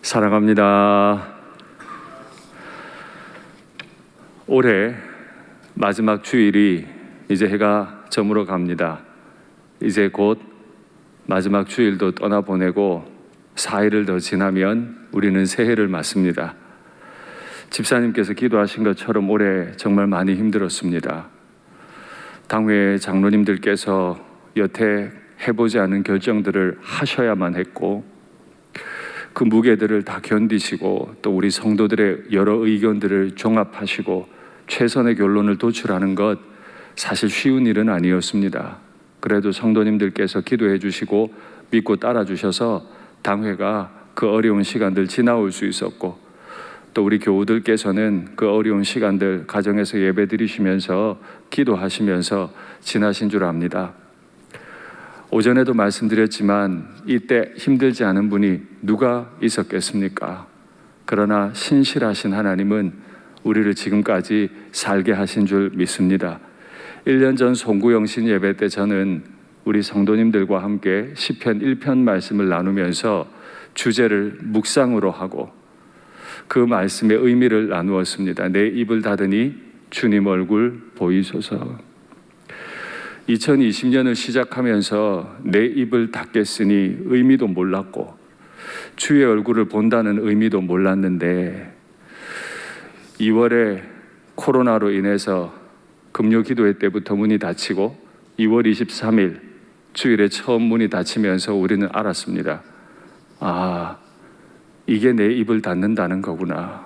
사랑합니다. 올해 마지막 주일이 이제 해가 저물어 갑니다. 이제 곧 마지막 주일도 떠나보내고 4일을 더 지나면 우리는 새해를 맞습니다. 집사님께서 기도하신 것처럼 올해 정말 많이 힘들었습니다. 당회 장로님들께서 여태 해보지 않은 결정들을 하셔야만 했고, 그 무게들을 다 견디시고 또 우리 성도들의 여러 의견들을 종합하시고 최선의 결론을 도출하는 것 사실 쉬운 일은 아니었습니다. 그래도 성도님들께서 기도해 주시고 믿고 따라 주셔서 당회가 그 어려운 시간들 지나올 수 있었고, 또 우리 교우들께서는 그 어려운 시간들 가정에서 예배 드리시면서 기도하시면서 지나신 줄 압니다. 오전에도 말씀드렸지만 이때 힘들지 않은 분이 누가 있었겠습니까? 그러나 신실하신 하나님은 우리를 지금까지 살게 하신 줄 믿습니다. 1년 전 송구영신 예배 때 저는 우리 성도님들과 함께 시편 1편 말씀을 나누면서 주제를 묵상으로 하고 그 말씀의 의미를 나누었습니다. 내 입을 닫으니 주님 얼굴 보이소서. 2020년을 시작하면서 내 입을 닫겠으니 의미도 몰랐고 주의 얼굴을 본다는 의미도 몰랐는데 2월에 코로나로 인해서 금요 기도회 때부터 문이 닫히고 2월 23일 주일에 처음 문이 닫히면서 우리는 알았습니다. 아, 이게 내 입을 닫는다는 거구나.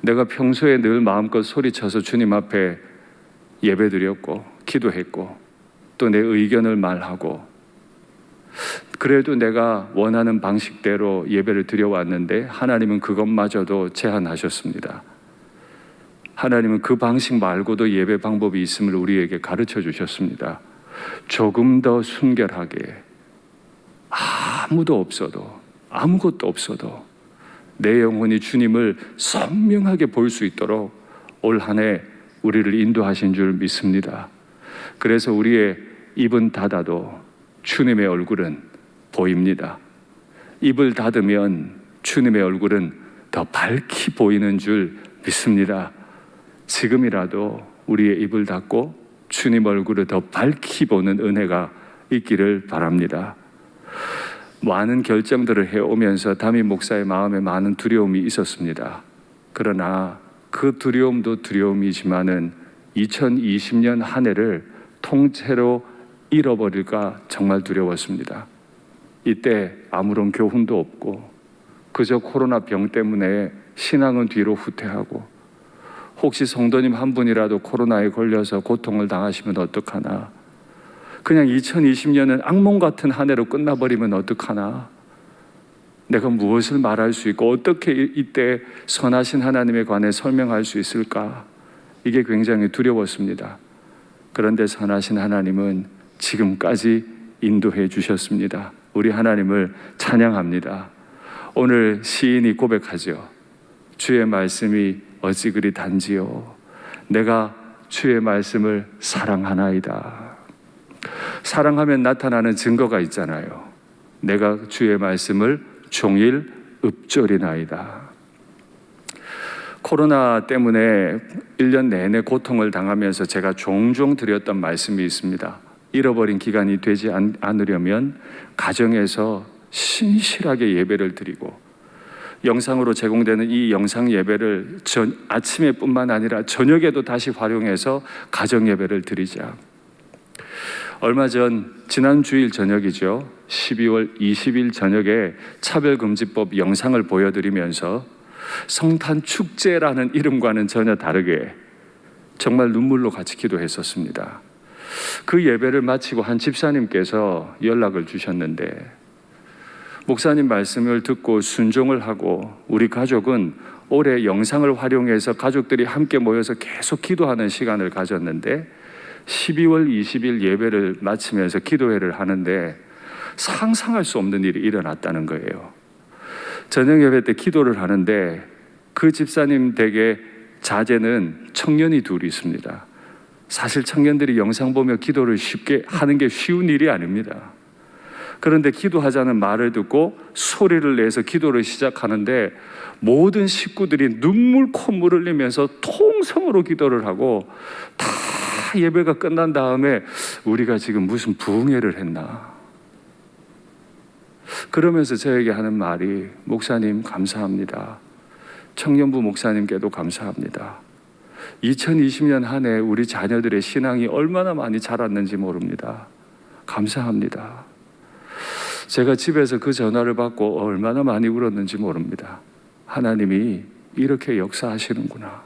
내가 평소에 늘 마음껏 소리쳐서 주님 앞에 예배드렸고 기도했고 또 내 의견을 말하고 그래도 내가 원하는 방식대로 예배를 드려왔는데 하나님은 그것마저도 제한하셨습니다. 하나님은 그 방식 말고도 예배 방법이 있음을 우리에게 가르쳐 주셨습니다. 조금 더 순결하게 아무도 없어도 아무것도 없어도 내 영혼이 주님을 선명하게 볼 수 있도록 올 한 해 우리를 인도하신 줄 믿습니다. 그래서 우리의 입은 닫아도 주님의 얼굴은 보입니다. 입을 닫으면 주님의 얼굴은 더 밝히 보이는 줄 믿습니다. 지금이라도 우리의 입을 닫고 주님 얼굴을 더 밝히 보는 은혜가 있기를 바랍니다. 많은 결정들을 해오면서 담임 목사의 마음에 많은 두려움이 있었습니다. 그러나 그 두려움도 두려움이지만은 2020년 한 해를 통째로 잃어버릴까 정말 두려웠습니다. 이때 아무런 교훈도 없고 그저 코로나 병 때문에 신앙은 뒤로 후퇴하고 혹시 성도님 한 분이라도 코로나에 걸려서 고통을 당하시면 어떡하나, 그냥 2020년은 악몽 같은 한 해로 끝나버리면 어떡하나, 내가 무엇을 말할 수 있고 어떻게 이때 선하신 하나님에 관해 설명할 수 있을까? 이게 굉장히 두려웠습니다. 그런데 선하신 하나님은 지금까지 인도해 주셨습니다. 우리 하나님을 찬양합니다. 오늘 시인이 고백하죠. 주의 말씀이 어찌 그리 단지요. 내가 주의 말씀을 사랑하나이다. 사랑하면 나타나는 증거가 있잖아요. 내가 주의 말씀을 종일 읊조리나이다. 코로나 때문에 1년 내내 고통을 당하면서 제가 종종 드렸던 말씀이 있습니다. 잃어버린 기간이 되지 않으려면 가정에서 신실하게 예배를 드리고 영상으로 제공되는 이 영상 예배를 아침에 뿐만 아니라 저녁에도 다시 활용해서 가정 예배를 드리자. 얼마 전 지난 주일 저녁이죠. 12월 20일 저녁에 차별금지법 영상을 보여드리면서 성탄 축제라는 이름과는 전혀 다르게 정말 눈물로 같이 기도했었습니다. 그 예배를 마치고 한 집사님께서 연락을 주셨는데, 목사님 말씀을 듣고 순종을 하고 우리 가족은 올해 영상을 활용해서 가족들이 함께 모여서 계속 기도하는 시간을 가졌는데 12월 20일 예배를 마치면서 기도회를 하는데 상상할 수 없는 일이 일어났다는 거예요. 저녁 예배 때 기도를 하는데 그 집사님 댁에 자제는 청년이 둘이 있습니다. 사실 청년들이 영상 보며 기도를 쉽게 하는 게 쉬운 일이 아닙니다. 그런데 기도하자는 말을 듣고 소리를 내서 기도를 시작하는데 모든 식구들이 눈물 콧물 흘리면서 통성으로 기도를 하고 다 예배가 끝난 다음에 우리가 지금 무슨 부흥회를 했나, 그러면서 저에게 하는 말이, 목사님 감사합니다. 청년부 목사님께도 감사합니다. 2020년 한 해 우리 자녀들의 신앙이 얼마나 많이 자랐는지 모릅니다. 감사합니다. 제가 집에서 그 전화를 받고 얼마나 많이 울었는지 모릅니다. 하나님이 이렇게 역사하시는구나,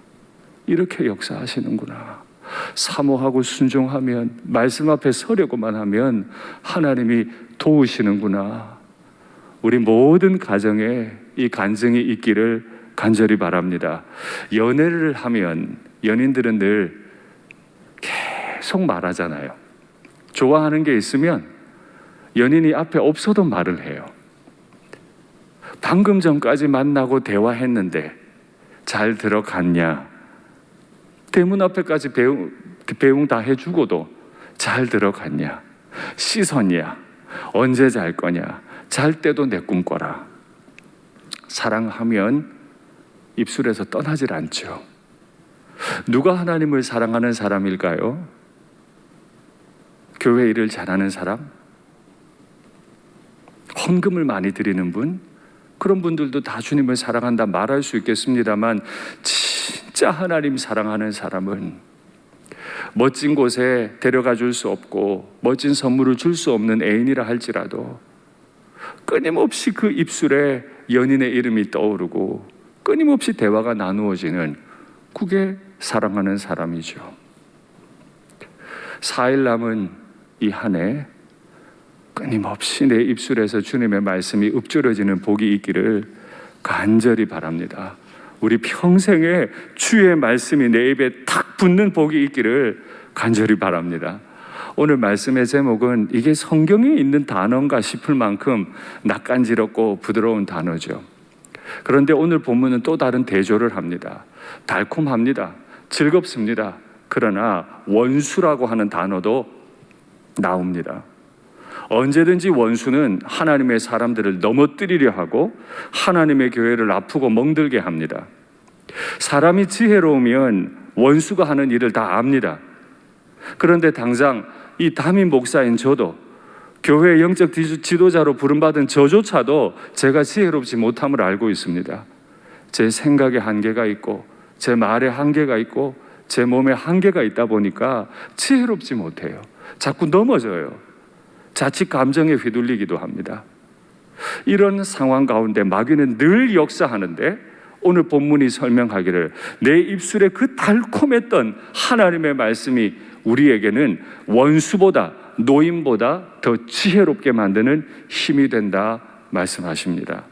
이렇게 역사하시는구나. 사모하고 순종하면, 말씀 앞에 서려고만 하면 하나님이 도우시는구나. 우리 모든 가정에 이 간증이 있기를 간절히 바랍니다. 연애를 하면 연인들은 늘 계속 말하잖아요. 좋아하는 게 있으면 연인이 앞에 없어도 말을 해요. 방금 전까지 만나고 대화했는데 잘 들어갔냐? 대문 앞에까지 배웅 다 해주고도 잘 들어갔냐? 씻었냐? 언제 잘 거냐? 잘 때도 내 꿈 꿔라. 사랑하면 입술에서 떠나질 않죠. 누가 하나님을 사랑하는 사람일까요? 교회 일을 잘하는 사람? 헌금을 많이 드리는 분? 그런 분들도 다 주님을 사랑한다 말할 수 있겠습니다만, 진짜 하나님 사랑하는 사람은 멋진 곳에 데려가 줄 수 없고 멋진 선물을 줄 수 없는 애인이라 할지라도 끊임없이 그 입술에 연인의 이름이 떠오르고 끊임없이 대화가 나누어지는, 그게 사랑하는 사람이죠. 4일 남은 이 한 해 끊임없이 내 입술에서 주님의 말씀이 읊조려지는 복이 있기를 간절히 바랍니다. 우리 평생에 주의 말씀이 내 입에 탁 붙는 복이 있기를 간절히 바랍니다. 오늘 말씀의 제목은 이게 성경에 있는 단어인가 싶을 만큼 낯간지럽고 부드러운 단어죠. 그런데 오늘 본문은 또 다른 대조를 합니다. 달콤합니다. 즐겁습니다. 그러나 원수라고 하는 단어도 나옵니다. 언제든지 원수는 하나님의 사람들을 넘어뜨리려 하고 하나님의 교회를 아프고 멍들게 합니다. 사람이 지혜로우면 원수가 하는 일을 다 압니다. 그런데 당장 이 담임 목사인 저도, 교회의 영적 지도자로 부름받은 저조차도 제가 지혜롭지 못함을 알고 있습니다. 제 생각에 한계가 있고 제 말에 한계가 있고 제 몸에 한계가 있다 보니까 지혜롭지 못해요. 자꾸 넘어져요. 자칫 감정에 휘둘리기도 합니다. 이런 상황 가운데 마귀는 늘 역사하는데, 오늘 본문이 설명하기를 내 입술에 그 달콤했던 하나님의 말씀이 우리에게는 원수보다, 노인보다 더 지혜롭게 만드는 힘이 된다 말씀하십니다.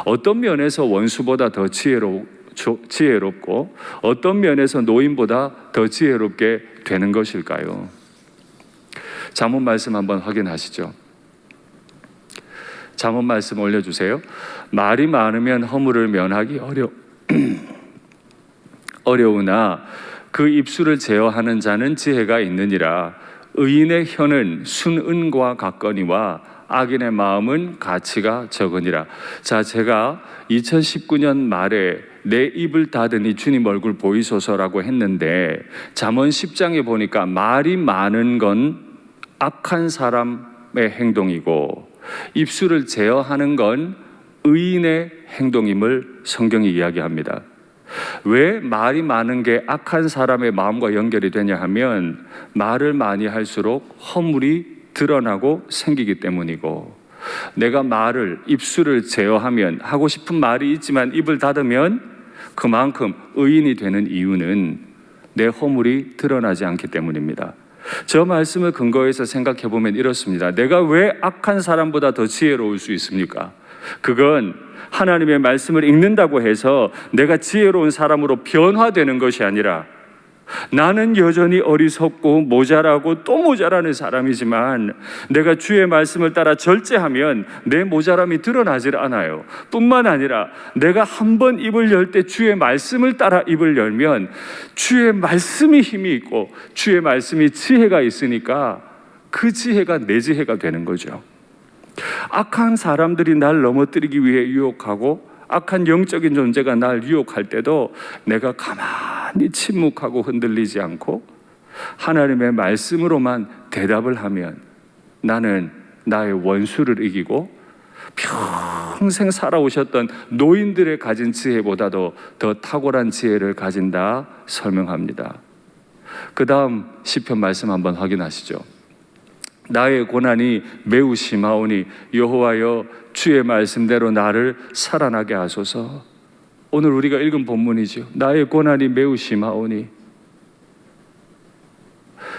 어떤 면에서 원수보다 더 지혜롭고 어떤 면에서 노인보다 더 지혜롭게 되는 것일까요? 잠언 말씀 한번 확인하시죠. 잠언 말씀 올려주세요. 말이 많으면 허물을 면하기 어려우나 그 입술을 제어하는 자는 지혜가 있느니라. 의인의 혀는 순은과 같거니와 악인의 마음은 가치가 적으니라. 자, 제가 2019년 말에 내 입을 닫으니 주님 얼굴 보이소서라고 했는데, 잠언 10장에 보니까 말이 많은 건 악한 사람의 행동이고 입술을 제어하는 건 의인의 행동임을 성경이 이야기합니다. 왜 말이 많은 게 악한 사람의 마음과 연결이 되냐 하면, 말을 많이 할수록 허물이 드러나고 생기기 때문이고, 내가 입술을 제어하면, 하고 싶은 말이 있지만 입을 닫으면 그만큼 의인이 되는 이유는 내 허물이 드러나지 않기 때문입니다. 저 말씀을 근거해서 생각해 보면 이렇습니다. 내가 왜 악한 사람보다 더 지혜로울 수 있습니까? 그건 하나님의 말씀을 읽는다고 해서 내가 지혜로운 사람으로 변화되는 것이 아니라, 나는 여전히 어리석고 모자라고 또 모자라는 사람이지만 내가 주의 말씀을 따라 절제하면 내 모자람이 드러나질 않아요. 뿐만 아니라 내가 한번 입을 열 때 주의 말씀을 따라 입을 열면 주의 말씀이 힘이 있고 주의 말씀이 지혜가 있으니까 그 지혜가 내 지혜가 되는 거죠. 악한 사람들이 날 넘어뜨리기 위해 유혹하고 악한 영적인 존재가 날 유혹할 때도 내가 가만히 침묵하고 흔들리지 않고 하나님의 말씀으로만 대답을 하면 나는 나의 원수를 이기고 평생 살아오셨던 노인들의 가진 지혜보다도 더 탁월한 지혜를 가진다 설명합니다. 그 다음 시편 말씀 한번 확인하시죠. 나의 고난이 매우 심하오니 여호와여 주의 말씀대로 나를 살아나게 하소서. 오늘 우리가 읽은 본문이죠. 나의 고난이 매우 심하오니.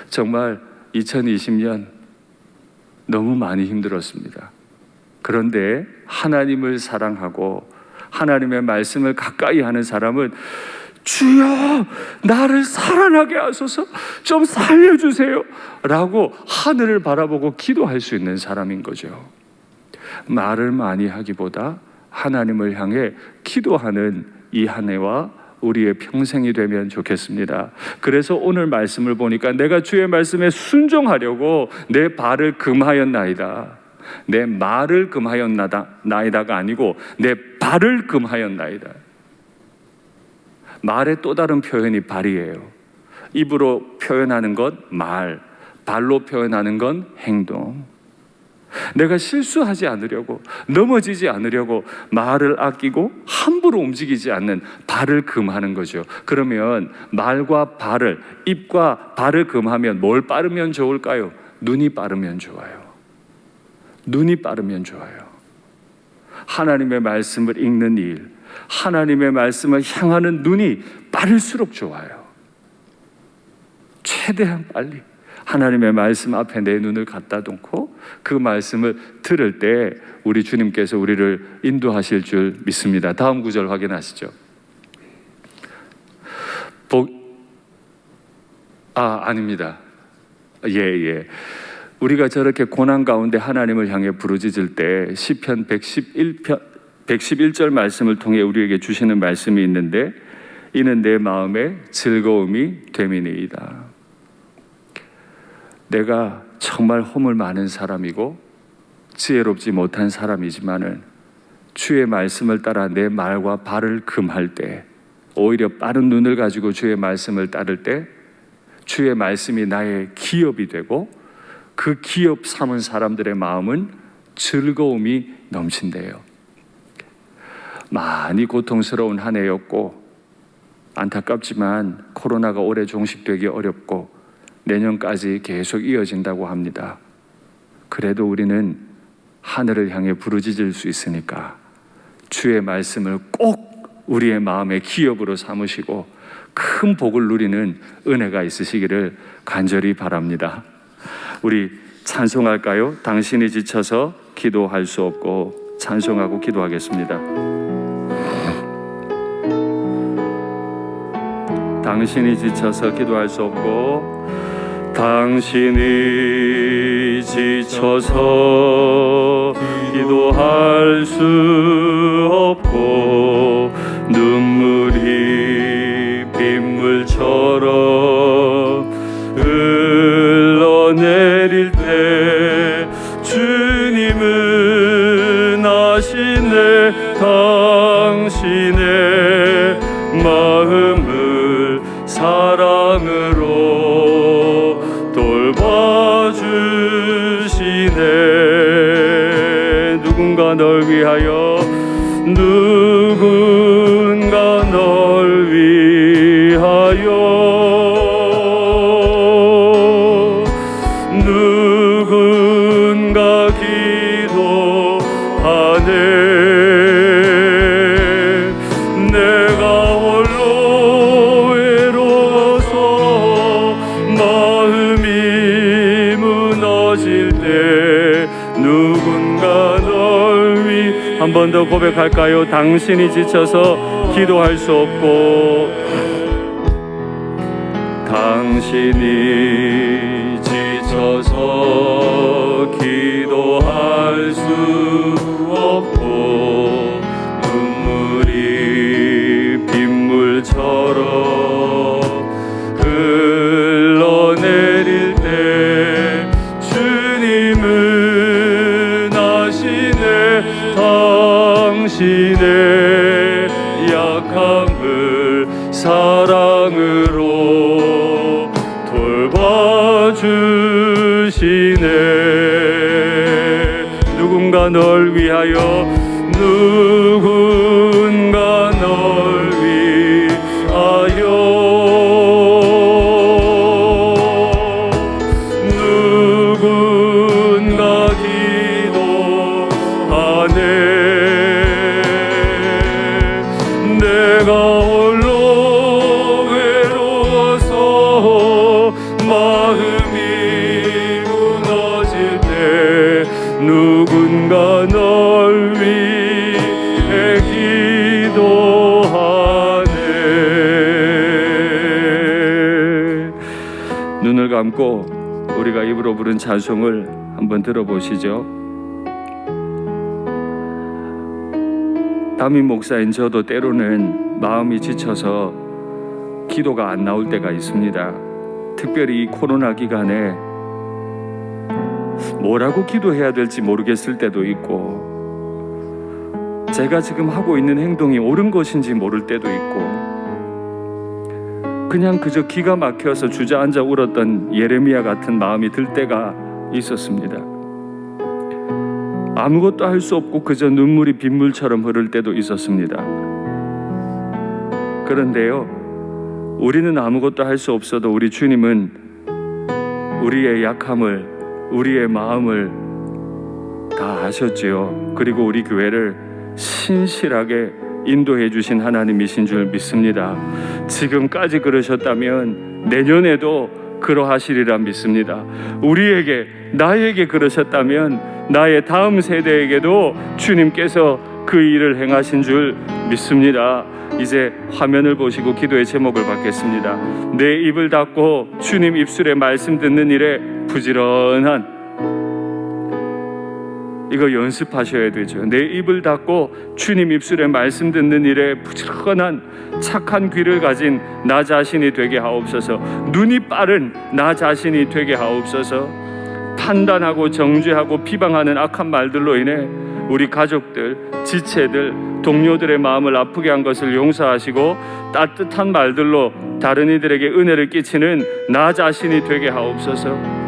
정말 2020년 너무 많이 힘들었습니다. 그런데 하나님을 사랑하고 하나님의 말씀을 가까이 하는 사람은 주여 나를 살아나게 하소서, 좀 살려주세요 라고 하늘을 바라보고 기도할 수 있는 사람인 거죠. 말을 많이 하기보다 하나님을 향해 기도하는 이 한 해와 우리의 평생이 되면 좋겠습니다. 그래서 오늘 말씀을 보니까 내가 주의 말씀에 순종하려고 내 발을 금하였나이다. 내 말을 금하였나이다가 아니고 내 발을 금하였나이다. 말의 또 다른 표현이 발이에요. 입으로 표현하는 건 말, 발로 표현하는 건 행동. 내가 실수하지 않으려고, 넘어지지 않으려고 말을 아끼고 함부로 움직이지 않는 발을 금하는 거죠. 그러면 말과 발을, 입과 발을 금하면 뭘 빠르면 좋을까요? 눈이 빠르면 좋아요. 눈이 빠르면 좋아요. 하나님의 말씀을 읽는 일, 하나님의 말씀을 향하는 눈이 빠를수록 좋아요. 최대한 빨리 하나님의 말씀 앞에 내 눈을 갖다 놓고 그 말씀을 들을 때 우리 주님께서 우리를 인도하실 줄 믿습니다. 다음 구절 확인하시죠. 아닙니다. 예. 우리가 저렇게 고난 가운데 하나님을 향해 부르짖을 때 시편 111절 말씀을 통해 우리에게 주시는 말씀이 있는데 이는 내 마음에 즐거움이 됨이니이다. 내가 정말 허물 많은 사람이고 지혜롭지 못한 사람이지만은 주의 말씀을 따라 내 말과 발을 금할 때, 오히려 빠른 눈을 가지고 주의 말씀을 따를 때 주의 말씀이 나의 기업이 되고 그 기업 삼은 사람들의 마음은 즐거움이 넘친대요. 많이 고통스러운 한 해였고 안타깝지만 코로나가 올해 종식되기 어렵고 내년까지 계속 이어진다고 합니다. 그래도 우리는 하늘을 향해 부르짖을 수 있으니까 주의 말씀을 꼭 우리의 마음의 기업으로 삼으시고 큰 복을 누리는 은혜가 있으시기를 간절히 바랍니다. 우리 찬송할까요? 당신이 지쳐서 기도할 수 없고 찬송하고 기도하겠습니다. 당신이 지쳐서 기도할 수 없고 당신이 지쳐서 기도할 수 없고 눈물이 빗물처럼 흘러내릴 때 주님은 아시네. 당신의 마음을 사랑으로 돌봐주시네. 누군가 널 위하여, 누군가 널 위하여, 누군가 기도하네. 내가 홀로 외로워서 마음이 무너질 때 누군가 널 위. 한 번 더 고백할까요? 당신이 지쳐서 기도할 수 없고 당신이 지쳐서 기도할 수 없고 눈물이 빗물처럼 흘러내릴 때 주님은 아시 당신의 약함을 사랑으로 돌봐주시네. 누군가 널 위하여, 누군가 널 위하여, 누군가 기도하네. 내가 홀로 외로워서 마음이 무너질 때 누군가 널 위해 기도하네. 눈을 감고 우리가 입으로 부른 찬송을 한번 들어보시죠. 담임 목사인 저도 때로는 마음이 지쳐서 기도가 안 나올 때가 있습니다. 특별히 이 코로나 기간에 뭐라고 기도해야 될지 모르겠을 때도 있고, 제가 지금 하고 있는 행동이 옳은 것인지 모를 때도 있고, 그냥 그저 기가 막혀서 주저앉아 울었던 예레미야 같은 마음이 들 때가 있었습니다. 아무것도 할 수 없고 그저 눈물이 빗물처럼 흐를 때도 있었습니다. 그런데요, 우리는 아무것도 할 수 없어도 우리 주님은 우리의 약함을, 우리의 마음을 다 아셨지요. 그리고 우리 교회를 신실하게 인도해 주신 하나님이신 줄 믿습니다. 지금까지 그러셨다면 내년에도 그러하시리라 믿습니다. 우리에게, 나에게 그러셨다면 나의 다음 세대에게도 주님께서 그 일을 행하신 줄 믿습니다. 이제 화면을 보시고 기도의 제목을 받겠습니다. 내 입을 닫고 주님 입술에 말씀 듣는 일에 부지런한, 이거 연습하셔야 되죠. 내 입을 닫고 주님 입술에 말씀 듣는 일에 부지런한 착한 귀를 가진 나 자신이 되게 하옵소서. 눈이 빠른 나 자신이 되게 하옵소서. 판단하고 정죄하고 비방하는 악한 말들로 인해 우리 가족들, 지체들, 동료들의 마음을 아프게 한 것을 용서하시고 따뜻한 말들로 다른 이들에게 은혜를 끼치는 나 자신이 되게 하옵소서.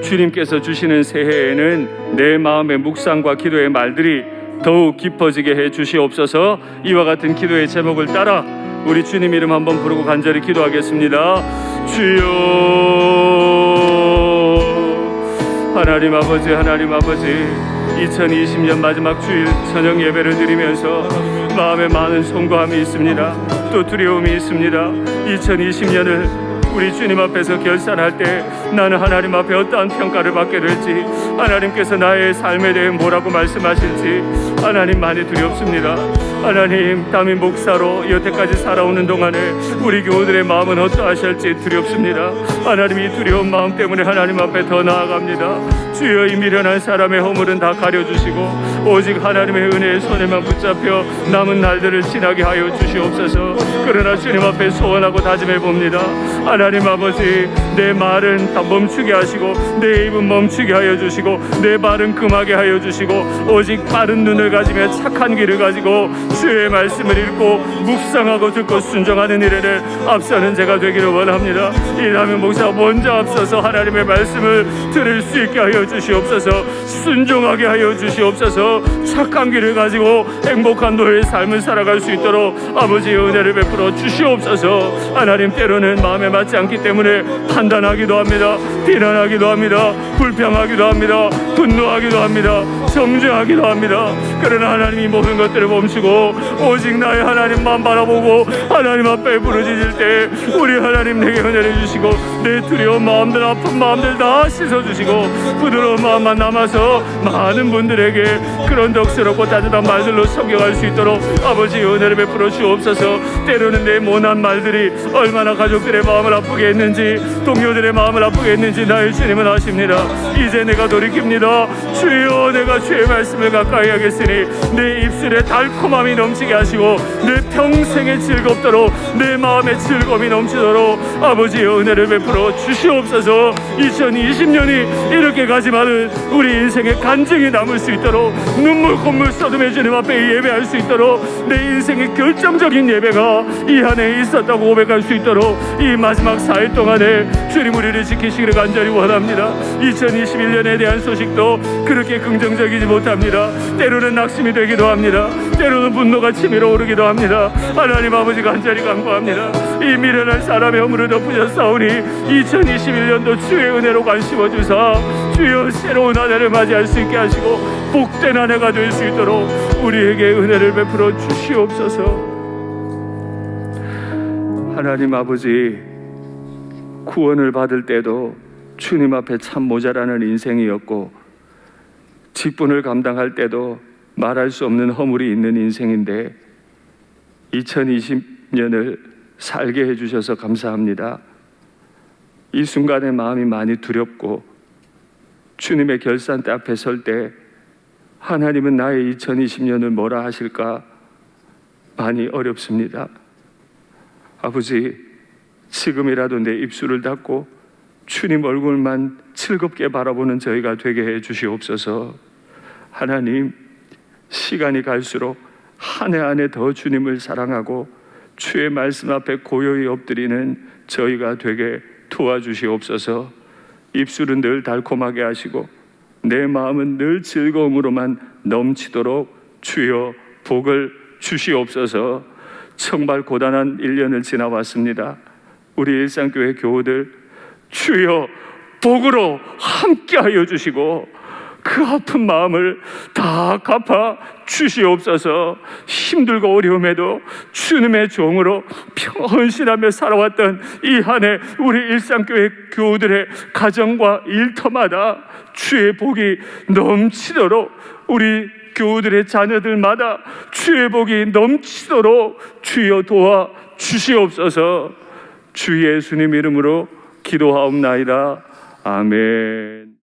주님께서 주시는 새해에는 내 마음의 묵상과 기도의 말들이 더욱 깊어지게 해 주시옵소서. 이와 같은 기도의 제목을 따라 우리 주님 이름 한번 부르고 간절히 기도하겠습니다. 주여, 하나님 아버지, 하나님 아버지, 2020년 마지막 주일 저녁 예배를 드리면서 마음에 많은 송구함이 있습니다. 또 두려움이 있습니다. 2020년을 우리 주님 앞에서 결산할 때 나는 하나님 앞에 어떠한 평가를 받게 될지, 하나님께서 나의 삶에 대해 뭐라고 말씀하실지 하나님 많이 두렵습니다. 하나님, 담임 목사로 여태까지 살아오는 동안에 우리 교우들의 마음은 어떠하실지 두렵습니다. 하나님, 이 두려운 마음 때문에 하나님 앞에 더 나아갑니다. 주여, 이 미련한 사람의 허물은 다 가려주시고 오직 하나님의 은혜의 손에만 붙잡혀 남은 날들을 지나게 하여 주시옵소서. 그러나 주님 앞에 소원하고 다짐해 봅니다. 하나님 아버지, 내 말은 다 멈추게 하시고 내 입은 멈추게 하여 주시고 내 발은 금하게 하여 주시고 오직 빠른 눈을 가지며 착한 귀를 가지고 주의 말씀을 읽고 묵상하고 듣고 순종하는 일에는 앞서는 제가 되기를 원합니다. 이 담임 목사 먼저 앞서서 하나님의 말씀을 들을 수 있게 하여 주시옵소서. 순종하게 하여 주시옵소서. 착한 길을 가지고 행복한 노예의 삶을 살아갈 수 있도록 아버지의 은혜를 베풀어 주시옵소서. 하나님, 때로는 마음에 맞지 않기 때문에 판단하기도 합니다. 비난하기도 합니다. 불평하기도 합니다. 분노하기도 합니다. 정죄하기도 합니다. 그러나 하나님, 이 모든 것들을 멈추고 오직 나의 하나님만 바라보고 하나님 앞에 부르짖을 때 우리 하나님 내게 은혜를 주시고 내 두려운 마음들, 아픈 마음들 다 씻어주시고 부드러운 마음만 남아서 많은 분들에게 그런 덕스럽고 따뜻한 말들로 섬겨갈 수 있도록 아버지 은혜를 베풀어 주옵소서. 때로는 내 모난 말들이 얼마나 가족들의 마음을 아프게 했는지, 동료들의 마음을 아프게 했는지 나의 주님은 아십니다. 이제 내가 돌이킵니다. 주여, 내가 주의 말씀을 가까이 하겠으니 내 입술에 달콤함이 넘치게 하시고 내 평생에 즐겁도록 내 마음에 즐거움이 넘치도록 아버지의 은혜를 베풀어 베풀어 주시옵소서. 2020년이 이렇게 가지만은 우리 인생의 간증이 남을 수 있도록 눈물 콧물 쏟으며 주님 앞에 예배할 수 있도록 내 인생의 결정적인 예배가 이 안에 있었다고 고백할 수 있도록 이 마지막 4일 동안에 주님 우리를 지키시기를 간절히 원합니다. 2021년에 대한 소식도 그렇게 긍정적이지 못합니다. 때로는 낙심이 되기도 합니다. 때로는 분노가 치밀어 오르기도 합니다. 하나님 아버지 간절히 간구합니다. 이 미련한 사람의 허물을 덮으셨사오니 2021년도 주의 은혜로 관심어 주사 주여 새로운 한 해를 맞이할 수 있게 하시고 복된 한 해가 될 수 있도록 우리에게 은혜를 베풀어 주시옵소서. 하나님 아버지, 구원을 받을 때도 주님 앞에 참 모자라는 인생이었고 직분을 감당할 때도 말할 수 없는 허물이 있는 인생인데 2020년을 살게 해주셔서 감사합니다. 이 순간에 마음이 많이 두렵고 주님의 결산대 앞에 설 때 하나님은 나의 2020년을 뭐라 하실까 많이 어렵습니다. 아버지, 지금이라도 내 입술을 닫고 주님 얼굴만 즐겁게 바라보는 저희가 되게 해 주시옵소서. 하나님, 시간이 갈수록 한 해 한 해 더 주님을 사랑하고 주의 말씀 앞에 고요히 엎드리는 저희가 되게 도와주시옵소서. 입술은 늘 달콤하게 하시고 내 마음은 늘 즐거움으로만 넘치도록 주여 복을 주시옵소서. 정말 고단한 1년을 지나왔습니다. 우리 일상교회 교우들 주여 복으로 함께하여 주시고 그 아픈 마음을 다 갚아 주시옵소서. 힘들고 어려움에도 주님의 종으로 헌신하며 살아왔던 이 한 해 우리 일상교회 교우들의 가정과 일터마다 주의 복이 넘치도록, 우리 교우들의 자녀들마다 주의 복이 넘치도록 주여 도와 주시옵소서. 주 예수님 이름으로 기도하옵나이다. 아멘.